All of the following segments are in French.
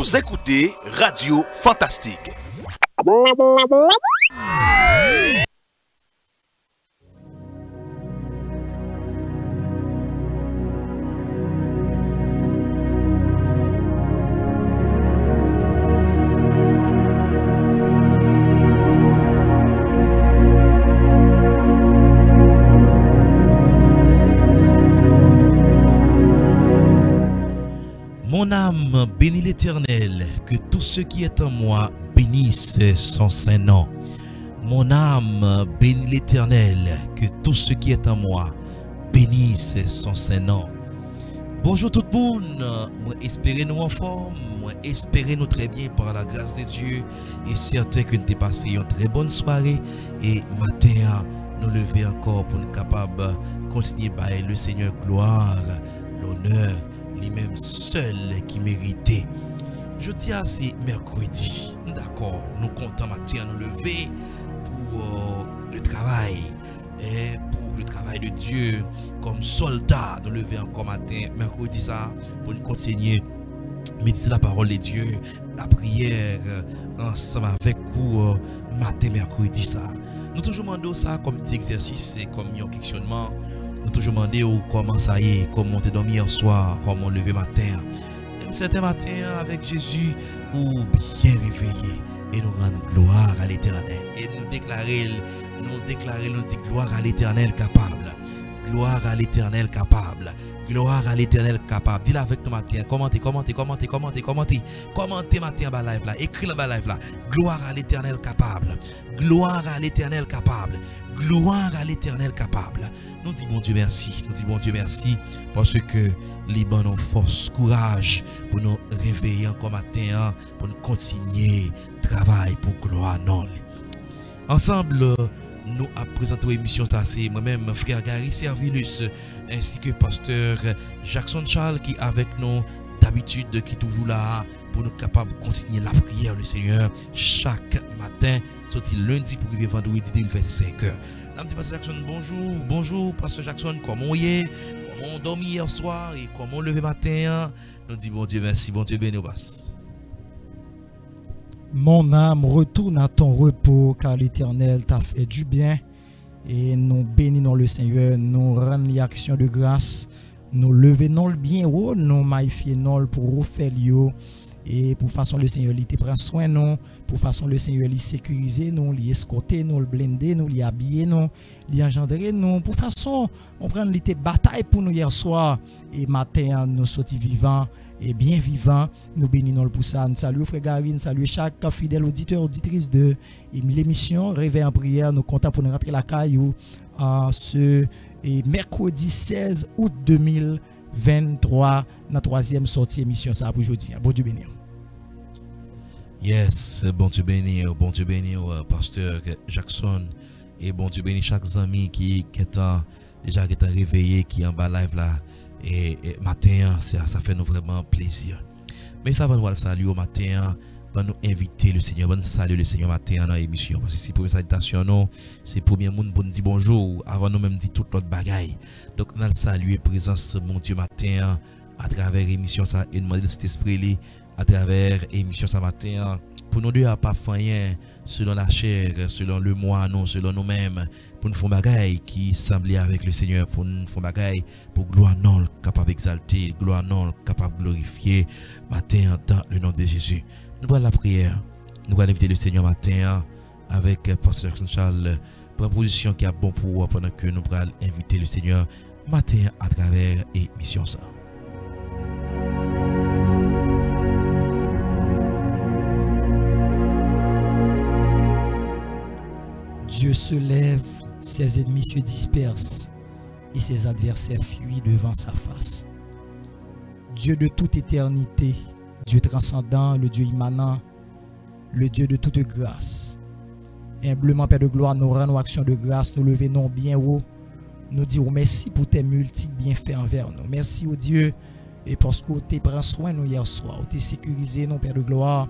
Vous écoutez Radio Fantastique. Mon âme bénit l'Éternel, que tout ce qui est en moi bénisse son saint nom. Mon âme bénit l'Éternel, que tout ce qui est en moi bénisse son saint nom. Bonjour tout le monde, moi espérez nous en forme, moi espérez nous très bien par la grâce de Dieu et certain que nous avons passé une très bonne soirée et matin nous lever encore pour nous capables de continuer par le Seigneur gloire, l'honneur, lui-même seul qui méritait. Je dis à c'est mercredi, d'accord, nous comptons matin nous lever pour le travail et pour le travail de Dieu comme soldat, nous lever encore matin, mercredi ça, pour nous continuer méditer la parole de Dieu, la prière ensemble avec vous matin, mercredi ça. Nous toujours demandons ça comme petit exercice, comme un questionnement. Nous toujours demandé comment ça y est, comment on dormi hier soir, comment on levé matin. Même certains matins avec Jésus, ou bien réveillé et nous rendre gloire à l'Éternel. Et nous déclarer, nous dire gloire à l'Éternel capable. Gloire à l'Éternel capable. Gloire à l'Éternel capable. Dis-le avec nous matin. Commentez matin dans live là. Écris dans live là. Gloire à l'Éternel capable. Gloire à l'Éternel capable. Gloire à l'Éternel capable. Nous disons bon Dieu merci. Nous disons bon Dieu merci parce que les bonnes ont force, courage pour nous réveiller encore matin, pour nous continuer travail pour gloire non. Ensemble, nous avons présenté l'émission, ça c'est moi-même, frère Gary Servilus, ainsi que pasteur Jackson Charles qui avec nous d'habitude, qui est toujours là pour nous capables de continuer la prière le Seigneur chaque matin, sorti lundi pour arriver vendredi, il fait 5 heures. Nous dit pasteur Jackson, bonjour pasteur Jackson, comment on est, comment on dormi hier soir et comment on levé matin. Nous dit bon Dieu merci, bon Dieu béni nous passe. Mon âme retourne à ton repos car l'Éternel t'a fait du bien et nous bénissons le Seigneur, nous rendons l'action de grâce, nous levons le bien haut, nous magnifions pour refaire l'eau et pour façon le Seigneur il te prend soin nous, pour façon le Seigneur il sécuriser nous, il escorter nous, il blender nous, il habiller nous, il engendrer nous, pour façon on prend l'été bataille pour nous hier soir et matin nous sortis vivants et bien vivant, nous bénissons pour ça. Nous saluons frère Gary, nous saluons chaque fidèle auditeur, auditrice de l'émission Réveil en prière. Nous comptons pour nous rentrer la caillou ce mercredi 16 août 2023, notre troisième sortie émission ça pour aujourd'hui. Bon Dieu béni. Yes, bon Dieu béni, pasteur Jackson et bon Dieu béni chaque ami qui est déjà réveillé, qui est en bas live là. Et matin, ça fait nous vraiment plaisir. Mais ça va nous saluer au matin, va nous inviter le Seigneur, va nous saluer le Seigneur matin dans l'émission. Parce que c'est pour une salutation, non, c'est pour bien monde pour nous dire bonjour, avant nous même dire toute notre bagaille. Donc, nous allons saluer la présence de mon Dieu matin à travers l'émission, ça, et demander cet esprit à travers l'émission ça matin. Pour nous deux à pas faire selon la chair, selon le moi, non, selon nous-mêmes, pour nous faire bagaille qui semble avec le Seigneur, pour nous faire bagaille pour gloire non capable d'exalter, gloire non capable de glorifier matin dans le nom de Jésus. Nous allons la prière, nous allons inviter le Seigneur matin avec pasteur Jackson Charles pour une position qui est bon pour vous pendant que nous allons inviter le Seigneur matin à travers l'émission ça. Dieu se lève, ses ennemis se dispersent et ses adversaires fuient devant sa face. Dieu de toute éternité, Dieu transcendant, le Dieu immanent, le Dieu de toute grâce. Humblement, Père de gloire, nous rendons action de grâce, nous levons bien haut, nous disons merci pour tes multiples bienfaits envers nous. Merci au Dieu et parce que tu prends soin de nous hier soir, tu sécurisé nous, Père de gloire,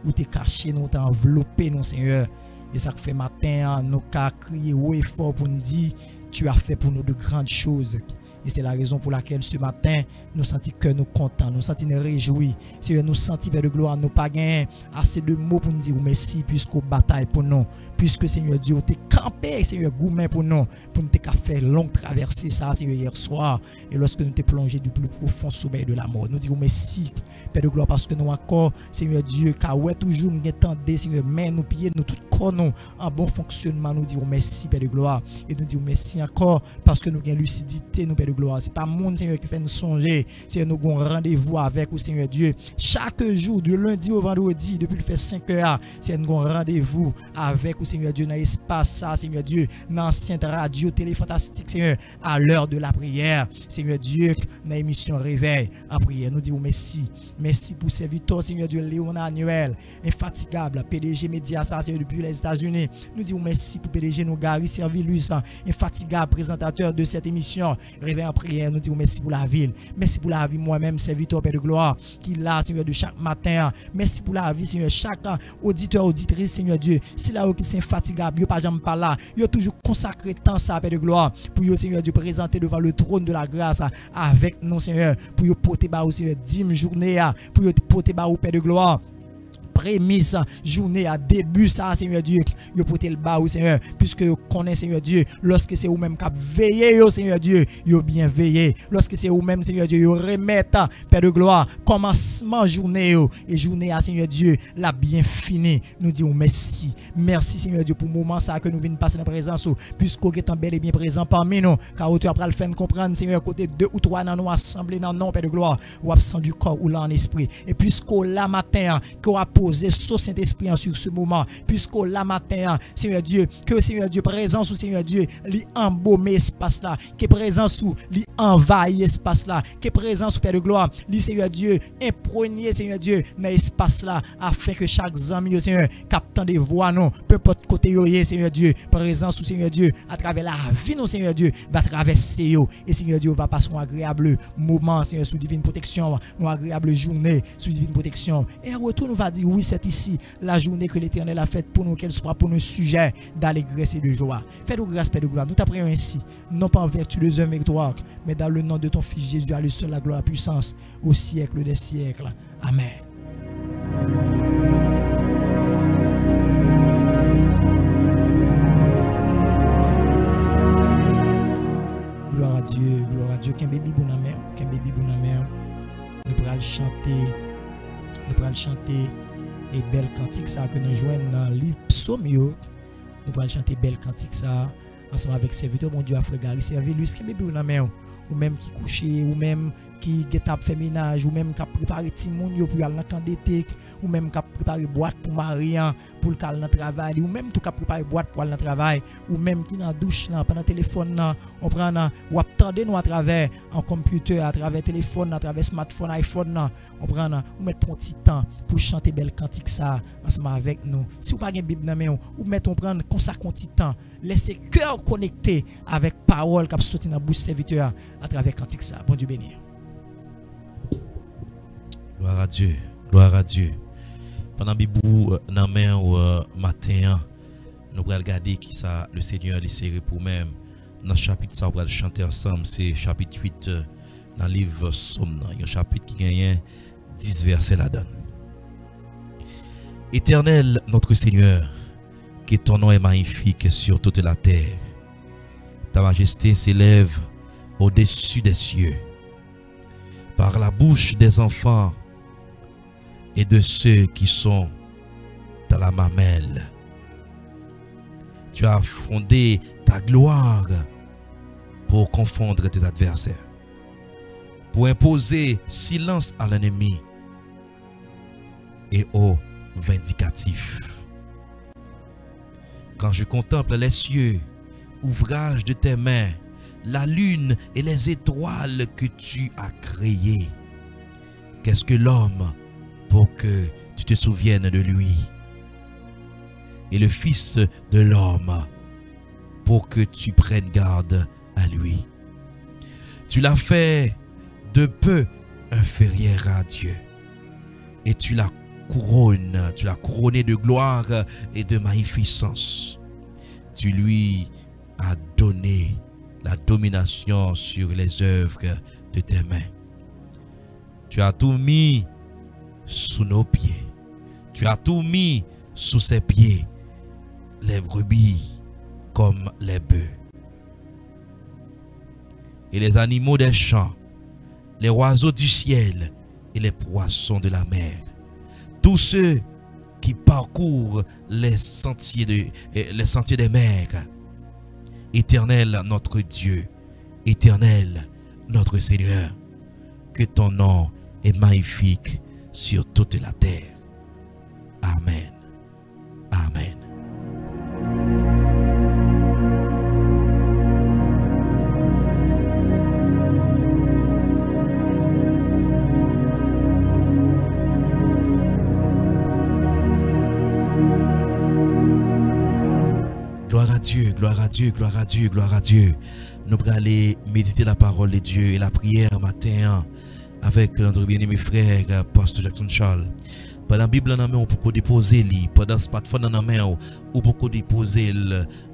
ou tu caché nous, tu enveloppé nous, Seigneur. Et ça fait matin, nous avons crié haut et fort pour nous dire, tu as fait pour nous de grandes choses. Et c'est la raison pour laquelle ce matin, nous sentons que nous contents, nous sentons nous réjouis. Seigneur, nous sentons, Père de gloire, nous pas gagner assez de mots pour nous dire merci, puisqu'au bataille pour nous. Puisque, Seigneur Dieu, tu es campé, Seigneur, gourmet pour nous faire longue traversée, ça, Seigneur, hier soir. Et lorsque nous t'es plongé du plus profond sommeil de la mort, nous disons merci, Père de gloire, parce que nous encore, Seigneur Dieu, car ouais, toujours nous entendons, Seigneur, main, nous pieds, nous tout corps, nous, en bon fonctionnement, nous disons merci, Père de gloire. Et nous disons merci encore, parce que nous avons lucidité, nous, Père de gloire. C'est pas monde, Seigneur, qui fait nous songer, c'est nous avons rendez-vous avec vous, Seigneur Dieu. Chaque jour, du lundi au vendredi, depuis le fait 5 heures, c'est nous avons rendez-vous avec vous, Seigneur Dieu, dans l'espace, ça, Seigneur Dieu, dans l'ancienne radio, télé fantastique, Seigneur, à l'heure de la prière, Seigneur Dieu, dans l'émission Réveil en prière. Nous disons merci. Merci pour serviteur, Seigneur Dieu, Léonard Noël, infatigable, PDG Média, ça, Seigneur, depuis les États-Unis. Nous disons merci pour PDG nous, Gary Servilus, infatigable présentateur de cette émission Réveil en prière. Nous disons merci pour la ville. Merci pour la vie, moi-même, serviteur, Père de gloire, qui l'a, Seigneur, de chaque matin. Merci pour la vie, Seigneur, chaque auditeur, auditrice, Seigneur Dieu. C'est là où qui sont fatigables, yo pas jamais pas là. Yo toujours consacré tant ça, Père de gloire, pour yo, Seigneur Dieu, présenter devant le trône de la grâce avec nous, Seigneur, pour yo porter ba ou, Seigneur, 10 journées, pour yo porter ba ou, Père de gloire. Prémisse journée à début ça, Seigneur Dieu, yo porter le bas, Seigneur, puisque vous connaissez, Seigneur Dieu, lorsque c'est vous même qui veillez, Seigneur Dieu, yo bien veillé. Lorsque c'est vous même, Seigneur Dieu, yo remettre, Père de gloire, commencement journée et journée à, Seigneur Dieu, la bien fini. Nous disons merci. Merci, Seigneur Dieu, pour le moment ça que nous venons passer dans la présence, puisque vous êtes bel et bien présent parmi nous, car tu après le faire comprendre, Seigneur, côté 2 ou 3 dans nous assemblés dans nom, Père de gloire, ou absent du corps ou là en esprit. Et puisque là matin, qu'on a posé sur Saint-Esprit sur ce moment, puisque là matin, Seigneur Dieu, que Seigneur Dieu présence sous Seigneur Dieu, lui embaumer espace là, que présence sous lui envahir espace là, que présence sous Père de gloire, lui Seigneur Dieu, imprégner Seigneur Dieu dans espace là, afin que chaque ami Seigneur captant des voix non, peu importe côté yo Seigneur Dieu, présence sous Seigneur Dieu, à travers la vie non Seigneur Dieu, va traverser yo, et Seigneur Dieu va passer un agréable moment Seigneur sous divine protection, une agréable journée sous divine protection, et à retour nous va dire oui, c'est ici la journée que l'Éternel a faite pour nous, qu'elle soit pour nos sujets d'allégresse et de joie. Fais-nous grâce, Père de gloire. Nous t'apprenons ainsi, non pas en vertu de œuvres méritoires, mais dans le nom de ton Fils Jésus, à lui seul la gloire, la puissance, au siècle des siècles. Amen. Gloire à Dieu, gloire à Dieu. Qu'un bébé bon amer, qu'un bébé bon amer. Nous pourrons chanter, et belle cantique ça que nous joignons dans le livre Psaume. Nous allons chanter belle cantique ça ensemble avec serviteur mon Dieu, frère Gary Servilus, qui bébé ou même qui couché, ou même qui get fait ménage, ou même qui a préparé petit monde pour aller dans l'été, ou même qui a préparé boîte pour Marian pour le aller dans le travail, ou même tout qui a préparé boîte pour aller dans le travail, ou même qui dans la douche pendant le téléphone on prend ou attendez nous à travers un computer, à travers téléphone, à travers smartphone, iPhone on prend ou mettre un petit temps pour chanter belle cantique ça ensemble avec nous. Si vous pas une Bible dans main ou mettre on prendre consacrer un petit temps, laissez cœur connecté avec parole qui sorti dans bouche serviteur à travers cantique ça. Bon Dieu bénir. Gloire à Dieu, gloire à Dieu. Pendant bibou dans main matin, nous allons regarder qui ça le Seigneur a serré pour même. Dans le chapitre ça, on va chanter ensemble, c'est chapitre 8 dans le livre Somme. Il y a un chapitre qui gagne 10 versets là-dedans. Éternel notre Seigneur, que ton nom est magnifique sur toute la terre. Ta majesté s'élève au-dessus des cieux. Par la bouche des enfants et de ceux qui sont dans la mamelle. Tu as fondé ta gloire pour confondre tes adversaires, pour imposer silence à l'ennemi et aux vindicatifs. Quand je contemple les cieux, ouvrage de tes mains, la lune et les étoiles que tu as créées, qu'est-ce que l'homme pour que tu te souviennes de lui, et le Fils de l'homme pour que tu prennes garde à lui. Tu l'as fait de peu inférieur à Dieu, et tu l'as couronné de gloire et de magnificence. Tu lui as donné la domination sur les œuvres de tes mains. Tu as tout mis sous nos pieds. Tu as tout mis sous ses pieds, les brebis comme les bœufs. Et les animaux des champs, les oiseaux du ciel et les poissons de la mer. Tous ceux qui parcourent les sentiers des mers. Éternel notre Dieu, Éternel notre Seigneur, que ton nom est magnifique sur toute la terre. Amen. Amen. Gloire à Dieu, gloire à Dieu, gloire à Dieu, gloire à Dieu. Nous allons aller méditer la parole de Dieu et la prière matin avec notre bien-aimé frère, Pasteur Jackson Charles. Pendant la Bible, on peut déposer li. Pendant le smartphone, on peut déposer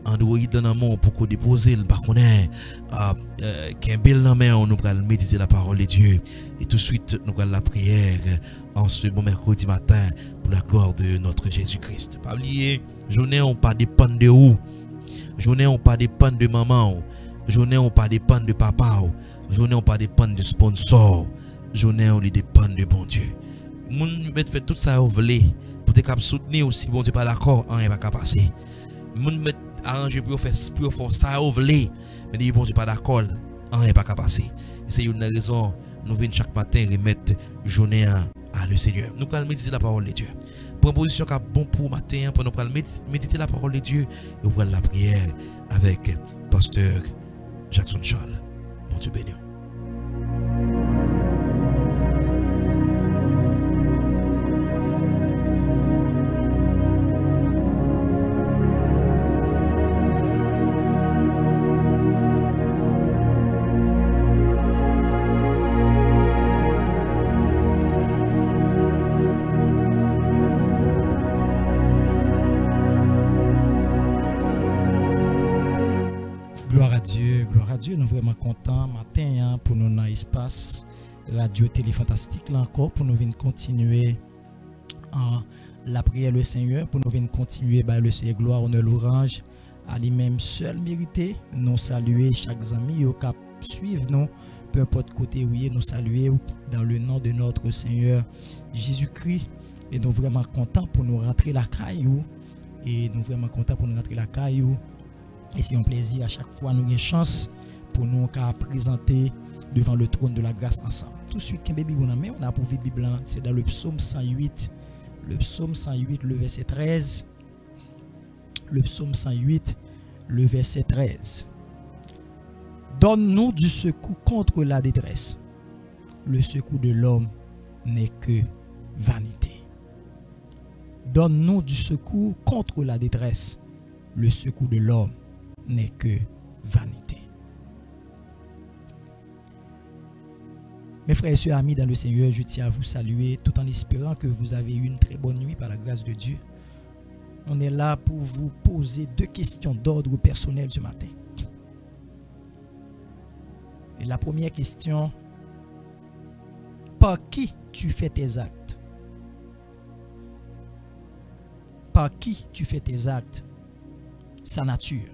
Android, on peut déposer le baconnet. Kimbel, on allons méditer la parole de Dieu. Et tout de suite, nous allons la prière en ce bon mercredi matin pour la gloire de notre Jésus-Christ. Pas oublier, journée on pas dépend de où. Journée on pas dépend de maman. Journée on pas dépend de papa. Journée on pas dépend de sponsor. Journée on dépend de bon Dieu. Moun met fait tout ça au voler pour te cap soutenir aussi bon Dieu pas d'accord rien pas passer. Moun met arranger pour faire ça au voler mais dit bon Dieu pas d'accord rien pas passer. Et c'est une raison nous venons chaque matin remettre journée à le Seigneur. Nous allons méditer la parole de Dieu. Proposition qui est bon pour matin pour nous méditer la parole de Dieu et pour la prière avec Pasteur Jackson Charles. Bon Dieu béni. Gloire à Dieu, nous sommes vraiment contents matin pour nous dans l'espace Radio Télé Fantastique là encore pour nous venir continuer la prière le Seigneur, pour nous venir continuer le Seigneur gloire, honneur, louange à lui-même seul mérité. Nous saluer chaque ami qui suivent nous, peu importe côté où il est, nous saluer dans le nom de notre Seigneur Jésus-Christ. Et nous vraiment contents pour nous rentrer la caillou. Et nous vraiment contents pour nous rentrer la caillou. Et c'est un plaisir à chaque fois nous avons une chance pour nous présenter devant le trône de la grâce ensemble. Tout de suite, on a pour la Bible, c'est dans le psaume 108, le verset 13. Le psaume 108, le verset 13. Donne-nous du secours contre la détresse. Le secours de l'homme n'est que vanité. Donne-nous du secours contre la détresse. Le secours de l'homme n'est que vanité. Mes frères et sœurs amis dans le Seigneur, je tiens à vous saluer tout en espérant que vous avez eu une très bonne nuit par la grâce de Dieu. On est là pour vous poser deux questions d'ordre personnel ce matin. Et la première question, par qui tu fais tes actes? Par qui tu fais tes actes? Sa nature.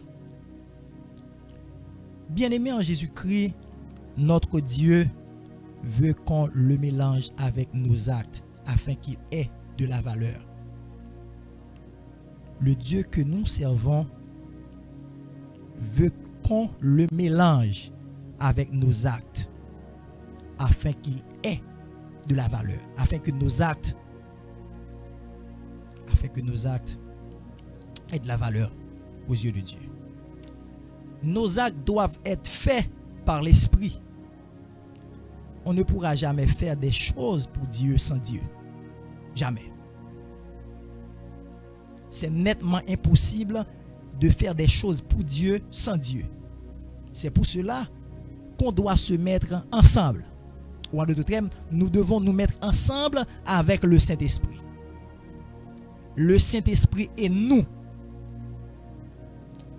Bien-aimé en Jésus-Christ, notre Dieu veut qu'on le mélange avec nos actes afin qu'il ait de la valeur. Le Dieu que nous servons veut qu'on le mélange avec nos actes afin qu'il ait de la valeur, afin que nos actes aient de la valeur aux yeux de Dieu. Nos actes doivent être faits par l'Esprit. On ne pourra jamais faire des choses pour Dieu sans Dieu. Jamais. C'est nettement impossible de faire des choses pour Dieu sans Dieu. C'est pour cela qu'on doit se mettre ensemble. Ou en d'autres termes, nous devons nous mettre ensemble avec le Saint-Esprit. Le Saint-Esprit est nous.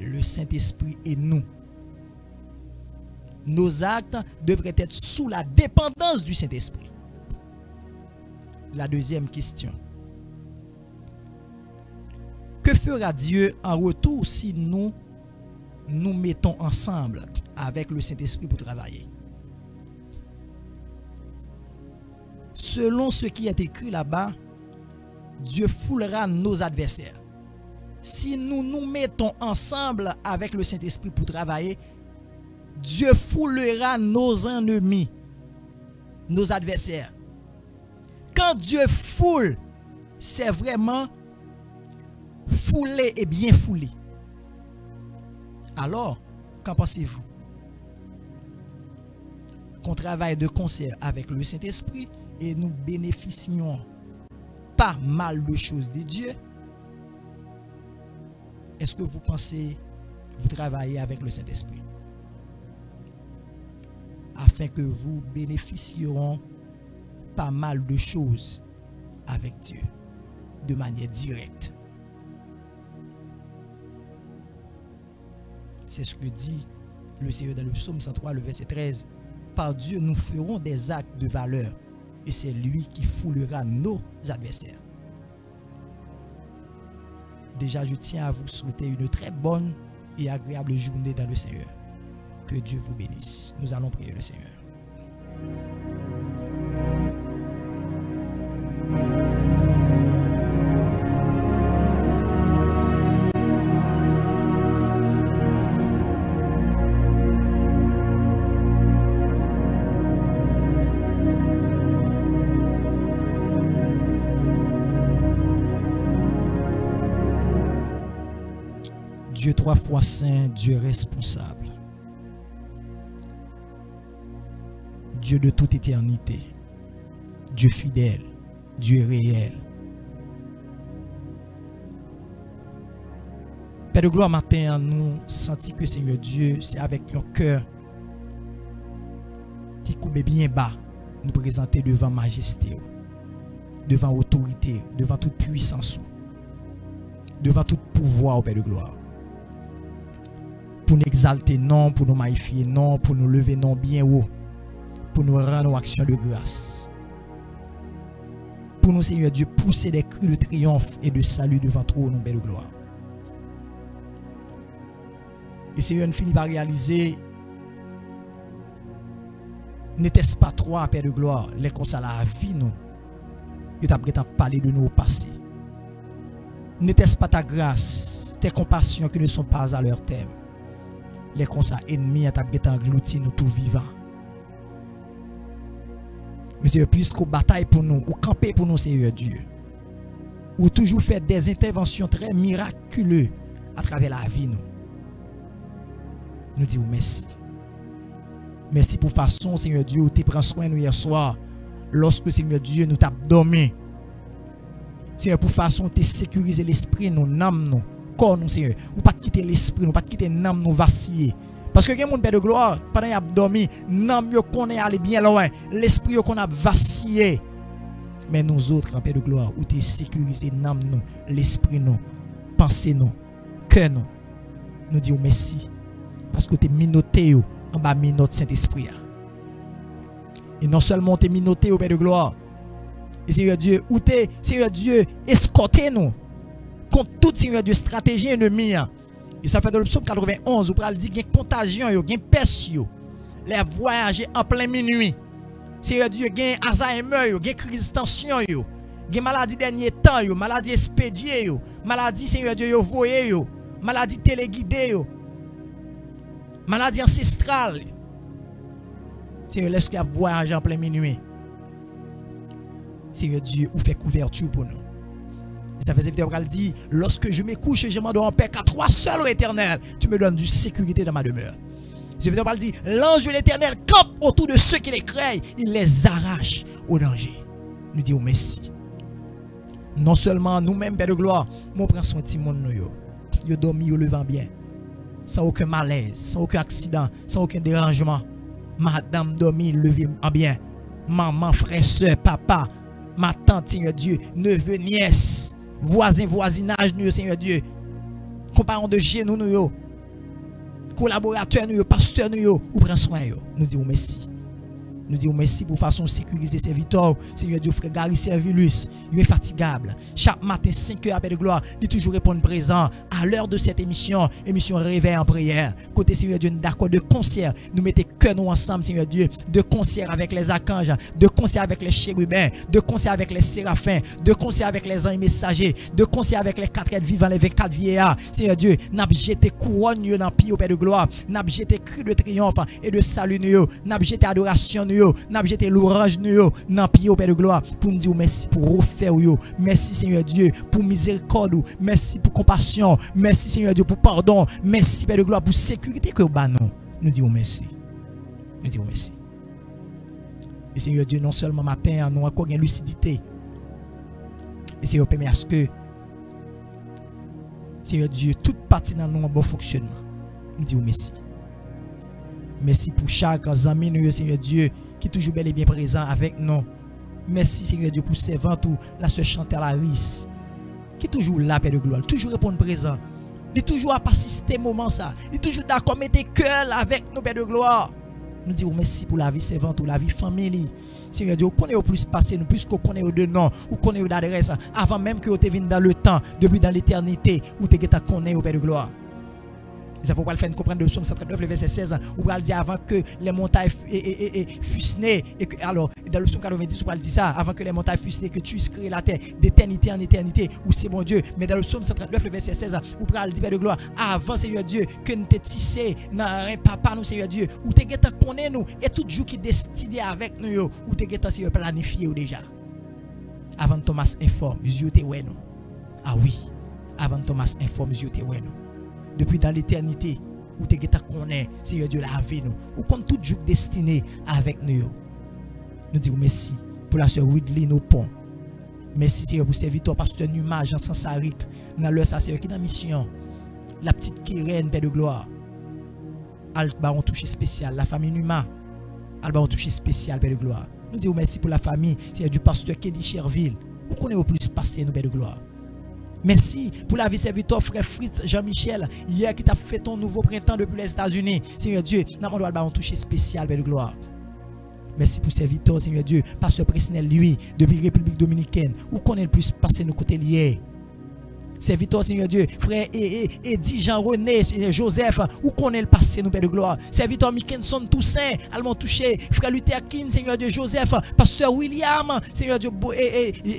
Le Saint-Esprit est nous. Nos actes devraient être sous la dépendance du Saint-Esprit. La deuxième question. Que fera Dieu en retour si nous nous mettons ensemble avec le Saint-Esprit pour travailler? Selon ce qui est écrit là-bas, Dieu foulera nos adversaires. Si nous nous mettons ensemble avec le Saint-Esprit pour travailler, Dieu foulera nos ennemis, nos adversaires. Quand Dieu foule, c'est vraiment foulé et bien foulé. Alors, qu'en pensez-vous? Qu'on travaille de concert avec le Saint-Esprit et nous bénéficions pas mal de choses de Dieu. Est-ce que vous pensez vous travaillez avec le Saint-Esprit afin que vous bénéficieront pas mal de choses avec Dieu de manière directe? C'est ce que dit le Seigneur dans le psaume 103, le verset 13. Par Dieu, nous ferons des actes de valeur et c'est lui qui foulera nos adversaires. Déjà, je tiens à vous souhaiter une très bonne et agréable journée dans le Seigneur. Que Dieu vous bénisse. Nous allons prier le Seigneur. Dieu trois fois saint, Dieu responsable, Dieu de toute éternité, Dieu fidèle, Dieu réel. Père de gloire, matin, nous sentons que Seigneur Dieu, c'est avec un cœur qui coupe bien bas, nous présenter devant majesté, devant autorité, devant toute puissance, devant tout pouvoir, Père de gloire. Pour nous exalter, non, pour nous magnifier, non, pour nous lever, non, bien haut, pour nous rendre nos actions de grâce. Pour nous, Seigneur Dieu, pousser des cris de triomphe et de salut devant trop, nos belles gloires. Et Seigneur, nous finissons par réaliser, n'était-ce pas toi, Père de gloire, les constats la vie, nous, et tu as parlé de nos passés. N'était-ce pas ta grâce, tes compassions qui ne sont pas à leur terme. Les constats ennemis ont englouti nous tout vivants. Mais c'est puisqu'au bataille pour nous, ou camper pour nous, Seigneur Dieu, ou toujours fait des interventions très miraculeuses à travers la vie, nous disons merci. Merci pour façon, Seigneur Dieu, où tu prends soin de nous hier soir, lorsque, Seigneur Dieu, nous t'a dormi. Seigneur, pour façon, tu sécuriser l'esprit, nous, l'âme, nous. Corps nous, Seigneur, ou pas quitter l'esprit, nous pas quitter l'âme nous vaciller. Parce que quelqu'un monde Père de gloire, pendant qu'il a dormi, l'âme yo connaît aller bien loin, l'esprit yo qu'on a vacillé. Mais nous autres, en Père de gloire, où tu sécurisé l'âme nous, l'esprit nous, pensée nous, cœur nous, nous disons merci. Parce que tu es minoté en bas de notre Saint-Esprit. Et non seulement tu es minoté au Père de gloire, et Seigneur Dieu, où tu es, Seigneur Dieu, escorté nous. Contre toute Seigneur Dieu stratégie ennemie. Et ça fait dans le psaume 91 où il dit qu'il y a contagion, il y a peste, les voyager en plein minuit. Seigneur Dieu, il y a Alzheimer, il y a crise de tension, il y a maladie dernier temps, maladie expédiée, maladie Seigneur Dieu, voyé, maladie téléguidée, maladie ancestrale. Seigneur, laisse qu'il y a voyager en plein minuit. Seigneur Dieu, ou fait couverture pour nous. Ça faisait vidéo qu'elle dit, lorsque je me couche, je m'endors en paix, car toi seul, ô Éternel, tu me donnes du sécurité dans ma demeure. Ça vidéo qu'elle dit, l'ange de l'Éternel campe autour de ceux qui les craignent, il les arrache au danger. Nous disons merci. Non seulement nous-mêmes, Père de gloire, nous prenons soin de tout le monde, nous dormi, nous levant bien, sans aucun malaise, sans aucun accident, sans aucun dérangement. Madame dormi, levée en bien. Maman, frère, soeur, papa, ma tante, Seigneur Dieu, neveu, nièce, voisin, voisinage, nous, Seigneur Dieu, compagnons de genoux, nous, collaborateurs, nous, pasteurs, nous, ou prend soin. Nous disons merci. Nous disons merci pour façon sécuriser serviteurs. Seigneur Dieu, frère Gary Servilus, il est fatigable. Chaque matin, 5 heures après de gloire, il toujours répond présent à l'heure de cette émission réveil en prière. Côté Seigneur Dieu, d'accord de concert, nous mettons cœur nous ensemble, Seigneur Dieu, de concert avec les archanges, de concert avec les chérubins, de concert avec les séraphins, de concert avec les anges messagers, de concert avec les 4 êtres vivants, les 24 vieillards. Seigneur Dieu, n'a jeté couronne dans le pied au Père de gloire, n'a jeté cri de triomphe et de salut, n'a jeté adoration, n'a jeté l'orange dans pied au Père de gloire pour nous dire merci pour refaire merci Seigneur Dieu pour miséricorde, merci pour compassion, merci Seigneur Dieu pour pardon, merci Père de gloire pour sécurité que nous disons merci. Nous disons merci. Et Seigneur Dieu, non seulement matin, nous avons encore une lucidité. Et Seigneur, permet à ce que Seigneur Dieu, toute partie dans nous un bon fonctionnement. Nous disons merci. Merci pour chaque ami, nous, Seigneur Dieu, qui est toujours bel et bien présent avec nous. Merci, Seigneur Dieu, pour ces vents, la sœur Chantal Harris, qui est toujours là, Père de gloire, toujours répondre présent. Il est toujours à participer moment ça. Il est toujours d'accord, mettez cœur avec nous, Père de gloire. Nous disons merci pour la vie servante ou la vie famille. Seigneur Dieu, qu'on est au plus passé, nous, plus qu'on connaît au de nom, ou qu'on est au d'adresse, avant même que vous te venu dans le temps, depuis dans l'éternité, où tu es connaît au Père de gloire. Ça ne faut pas le faire comprendre de psaume 139, le verset 16. Ou va le dire avant que les montagnes fussent et que, alors, dans le psaume 90, on va le dire ça, avant que les montagnes fussent que tu aies créé la terre d'éternité en éternité, ou c'est mon Dieu. Mais dans le psaume 139, le verset 16, ou va le dire de gloire, avant, Seigneur Dieu, que nous t'es tissé, papa, nous, Seigneur Dieu, ou t'es guettant connaît nous, et tout jour qui destiné avec nous, ou t'es guettant, Seigneur, planifié déjà. Avant Thomas informe, Dieu t'es ouais nous. Ah oui, avant Thomas informe, Dieu t'es ouais nous. Depuis dans l'éternité, où tu connais, Seigneur Dieu, la vie nous, ou compte tout jour destiné avec nous. Nous disons merci pour la sœur Ridley nos ponts. Merci, Seigneur, pour serviteur, pasteur Numa, Jean Sansarik, dans leur Seigneur qui est dans la mission. La petite Kérène, Père de gloire. Alba, on touche spécial. La famille Numa, Alba, on touche spécial, Père de gloire. Nous disons merci pour la famille, Seigneur, du pasteur Kelly Cherville. Où qu'on est au plus passé, nous, Père de gloire. Merci pour la vie serviteur frère Fritz Jean-Michel, hier qui t'a fait ton nouveau printemps depuis les États-Unis. Seigneur Dieu, nous avons touché spécial, Père de gloire. Merci pour serviteur, Seigneur Dieu, pasteur Presnel, lui, depuis République Dominicaine, où qu'on est le plus passé nos côtés liés. Serviteur, Seigneur Dieu, frère Eddie Jean-René, Joseph, où qu'on est le passé, nous, Père de gloire. Serviteur Mickenson Toussaint, allemand touché, frère Luther King, Seigneur Dieu, Joseph, pasteur William, Seigneur Dieu,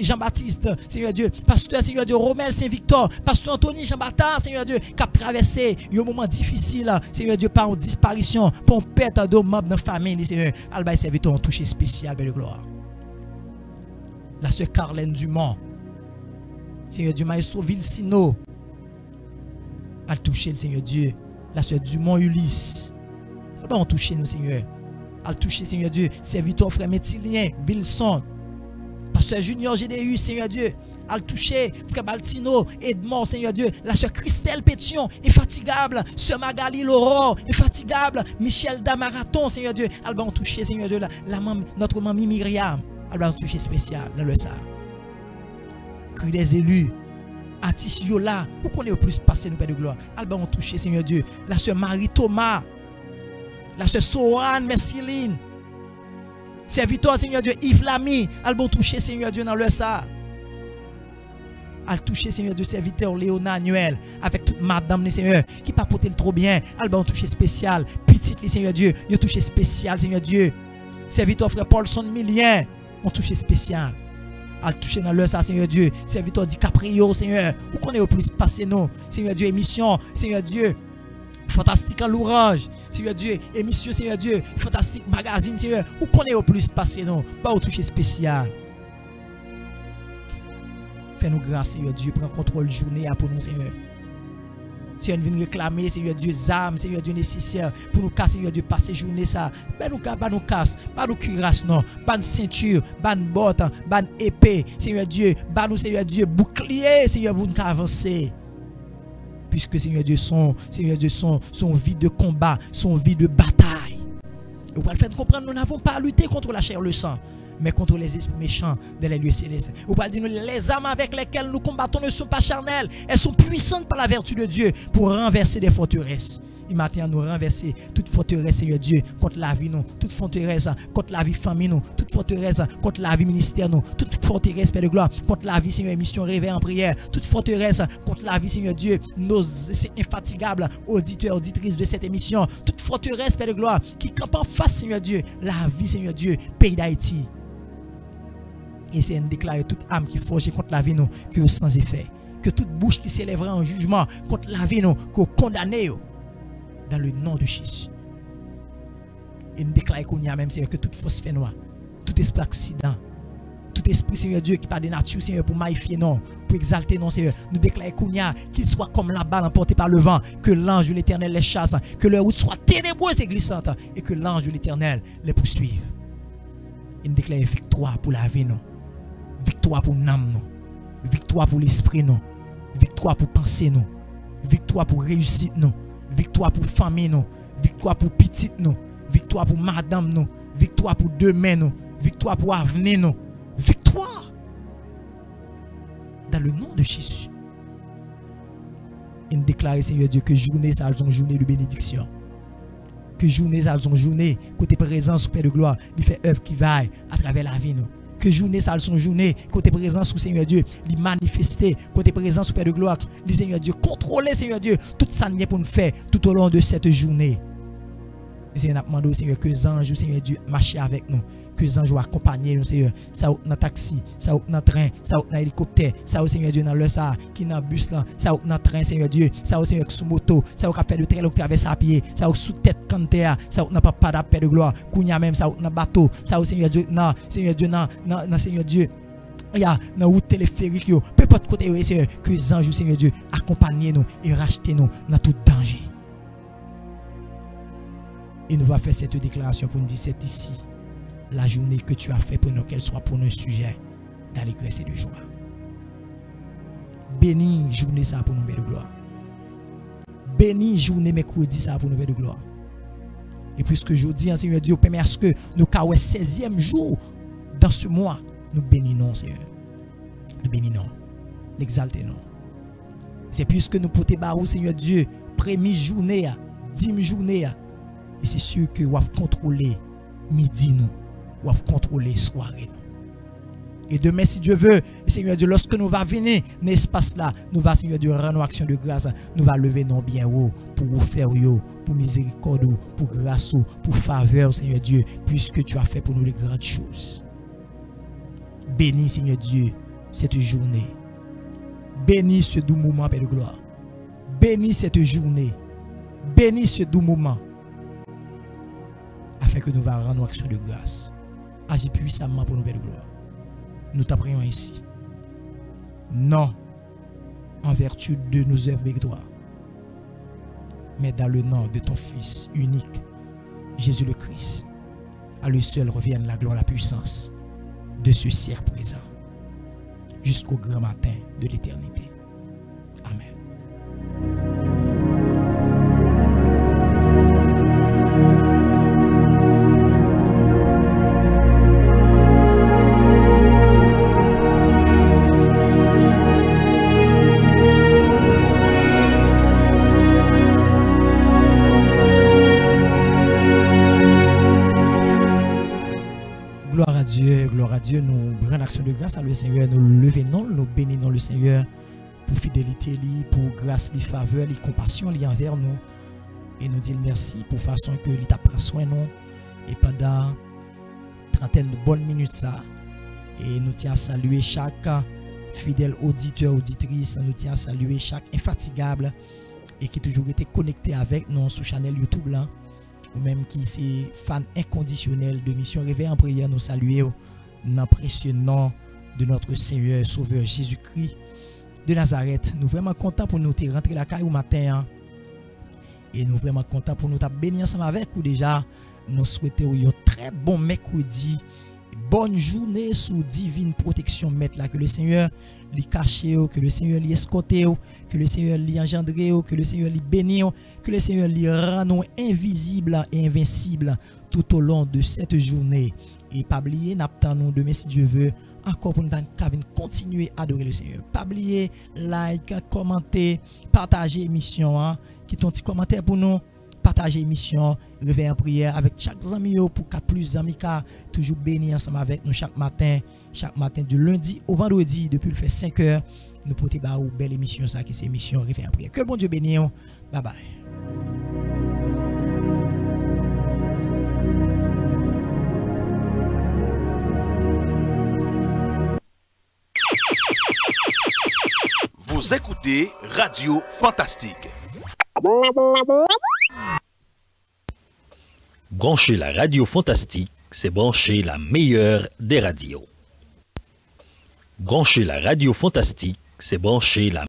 Jean-Baptiste, Seigneur Dieu, pasteur, Seigneur Dieu, Romel Saint-Victor, pasteur Anthony Jean-Baptiste, Seigneur Dieu, qui a traversé un moment difficile, Seigneur Dieu, par une disparition, pour une perte de membres de la famille, Seigneur, Alba et serviteur ont touché spécial, Père de gloire. La sœur Carlène Dumont, Seigneur Dieu, maestro Vilsino, a touché le Seigneur Dieu, la sœur Dumont Ulysse, on touché nous, Seigneur, a touché, Seigneur Dieu, serviteur frère Métilien, Wilson, pasteur Junior Gédéus, Seigneur Dieu, a touché frère Baltino, Edmond, Seigneur Dieu, la sœur Christelle Pétion, infatigable, sœur Magali Laurent, infatigable, Michel Damaraton, Seigneur Dieu, Alba on touché, Seigneur Dieu, notre mamie Myriam, Alba on touché spécial dans le ça. Cri des élus, Atis Yola, où qu'on est au plus passé, nous, Père de gloire. Alba ont touché, Seigneur Dieu. La sœur Marie Thomas, la sœur Soran Merciline, serviteur, Seigneur Dieu, Yves Lamy, Alba ont touché, Seigneur Dieu, dans le ça. Al touché, Seigneur Dieu, serviteur Léona Noël, avec toute madame, Seigneur, qui pas porté le trop bien. Alba ont touché spécial. Petite, Seigneur Dieu, ils ont touché spécial, Seigneur Dieu. Serviteur frère Paulson Milien, ont touché spécial. Al toucher dans l'heure ça, Seigneur Dieu. Serviteur DiCaprio, Seigneur. Où qu'on est au plus passé, non? Seigneur Dieu, émission, Seigneur Dieu. Fantastique en l'ouvrage, Seigneur Dieu. Émission, Seigneur Dieu. Fantastique magazine, Seigneur. Où qu'on est au plus passé, non? Pas au toucher spécial. Fais-nous grâce, Seigneur Dieu. Prends contrôle journée pour nous, Seigneur. Seigneur, nous venons réclamer, Seigneur Dieu, âme, Seigneur Dieu, nécessaire pour nous casser, Seigneur Dieu, passer journée ça. Pas nous casse, pas nous cuirasse, non. Pas de ceinture, pas de botte, pas d'épée, Seigneur Dieu, pas nous, Seigneur Dieu, bouclier, Seigneur, pour nous avancer. Puisque, Seigneur Dieu, son vie de combat, son vie de bataille. Et pour le faire comprendre, nous n'avons pas à lutter contre la chair et le sang, mais contre les esprits méchants dans les lieux célestes. Ou pas dire les armes avec lesquelles nous combattons ne sont pas charnelles, elles sont puissantes par la vertu de Dieu pour renverser des forteresses. Et maintenant, nous renverser toute forteresse, Seigneur Dieu, contre la vie, nous. Toute forteresse contre la vie famille, nous. Toute forteresse contre la vie ministère, nous. Toute forteresse, Père de gloire, contre la vie, Seigneur, émission réveil en prière. Toute forteresse contre la vie, Seigneur Dieu, nos infatigables auditeurs, auditrices de cette émission. Toute forteresse, Père de gloire, qui campe en face, Seigneur Dieu, la vie, Seigneur Dieu, pays d'Haïti. Et c'est de déclarer toute âme qui forge contre la vie, nous, que sans effet. Que toute bouche qui s'élèvera en jugement contre la vie, nous, que condamné dans le nom de Jésus. Et nous déclarons qu'on y a même, Seigneur, que toute fausse fait noire, tout esprit accident, tout esprit, Seigneur Dieu, qui part de nature, Seigneur, pour magnifier, non, pour exalter, non, Seigneur, nous déclarons qu'on y a, qu'il soit comme la balle emportée par le vent, que l'ange de l'Éternel les chasse, que leur route soit ténébreuse et glissante, et que l'ange de l'Éternel les poursuive. Et nous déclarons victoire pour la vie, non, victoire pour l'âme, non, victoire pour l'esprit, non, victoire pour penser, non, victoire pour réussite, non, victoire pour famille, non, victoire pour petite, non, victoire pour madame, non, victoire pour demain, non, victoire pour avenir, non, victoire dans le nom de Jésus. Et nous déclarons, Seigneur Dieu, que journée, ça a une journée de bénédiction. Que journée, ça a une journée, côté présence, Père de gloire, il fait œuvre qui vaille à travers la vie, nous. Que journée, ça son journée, côté présence sous Seigneur Dieu, lui manifester, côté présence sous Père de gloire, lui Seigneur Dieu, contrôler Seigneur Dieu, tout ça n'est pour nous faire tout au long de cette journée. Et Seigneur, nous demandons Seigneur que les anges, Seigneur Dieu, marchent avec nous, que les anges accompagnent nous, Seigneur, ça dans le taxi, ça dans le train, ça dans l'hélicoptère, ça Seigneur Dieu dans le ça, qui dans le bus là, ça dans le train, Seigneur Dieu, ça Seigneur sous moto, ça qui fait de trail qui traverse à pied, ça sous tête canter, ça n'a pas d'appel de gloire, kounya même ça dans bateau, ça Seigneur Dieu, non, Seigneur Dieu, non, Seigneur Dieu. Il y a dans route téléphérique, peu importe côté, Seigneur, que les anges, Seigneur Dieu, accompagnent nous et rachetez nous dans tout danger. Et nous va faire cette déclaration pour nous dire c'est ici la journée que tu as fait pour nous, qu'elle soit pour nos sujets d'allégresse et de joie. Béni journée ça pour nous, Père de gloire. Béni journée mercredi ça pour nous, Père de gloire. Et puisque je dis, Seigneur Dieu, permet à ce que nous carrons 16e jour dans ce mois, nous bénissons, Seigneur. Nous bénissons, l'exaltons. C'est puisque nous portons barou, Seigneur Dieu, première journée, 10e journée. Et c'est sûr que vous contrôler midi nous, vous contrôler soirée nous. Et demain, si Dieu veut, Seigneur Dieu, lorsque nous va venir dans l'espace là, nous va, Seigneur Dieu, rendre action de grâce, nous va lever nos bien haut pour vous faire yo, pour miséricorde, pour grâce, pour faveur, Seigneur Dieu, puisque tu as fait pour nous les grandes choses. Bénis, Seigneur Dieu, cette journée. Bénis ce doux moment, Père de gloire. Bénis cette journée. Bénis ce doux moment. Afin que nous va rendre action de grâce. Agis puissamment pour nous, Père de gloire. Nous t'apprions ainsi. Non en vertu de nos œuvres méritoires, mais dans le nom de ton Fils unique, Jésus le Christ. À lui seul revienne la gloire, la puissance de ce siècle présent, jusqu'au grand matin de l'éternité. Amen. Gloire à Dieu, nous prenons action de grâce à le Seigneur, nous levons, nous bénissons le Seigneur pour fidélité, pour grâce, pour faveur, pour compassion envers nous. Et nous disons merci pour façon que il t'a pris soin nous. Et pendant trentaine de bonnes minutes ça, et nous tiens à saluer chaque fidèle auditeur, auditrice, nous tiens à saluer chaque infatigable et qui toujours été connecté avec nous sur channel YouTube là, ou même qui est fan inconditionnel de Mission Réveil en prière, nous saluer dans le précieux nom de notre Seigneur Sauveur Jésus-Christ de Nazareth. Nous sommes vraiment contents pour nous rentrer la caille au matin. Hein? Et nous sommes vraiment contents pour nous bénir ensemble avec vous déjà. Nous souhaitons un très bon mercredi. Bonne journée sous divine protection, maître là, que le Seigneur lui cache, que le Seigneur lui escorte, que le Seigneur lui engendre, que le Seigneur lui bénisse, que le Seigneur lui rende invisible et invincible tout au long de cette journée. Et pas oublier, n'attendons demain si Dieu veut, encore pour nous continuer à adorer le Seigneur. Pas oublier, like, commenter, partager l'émission, hein, qui ton petit commentaire pour nous. partager l'émission Réveil en prière avec chaque ami pour qu'à plus amis toujours béni ensemble avec nous chaque matin du lundi au vendredi depuis le fait 5 heures nous porter ba ou belle émission ça qui c'est émission Réveil en prière. Que bon Dieu bénisse. Bye bye. Vous écoutez Radio Fantastique. Brancher la radio fantastique, c'est brancher la meilleure des radios. Brancher la radio fantastique, c'est brancher la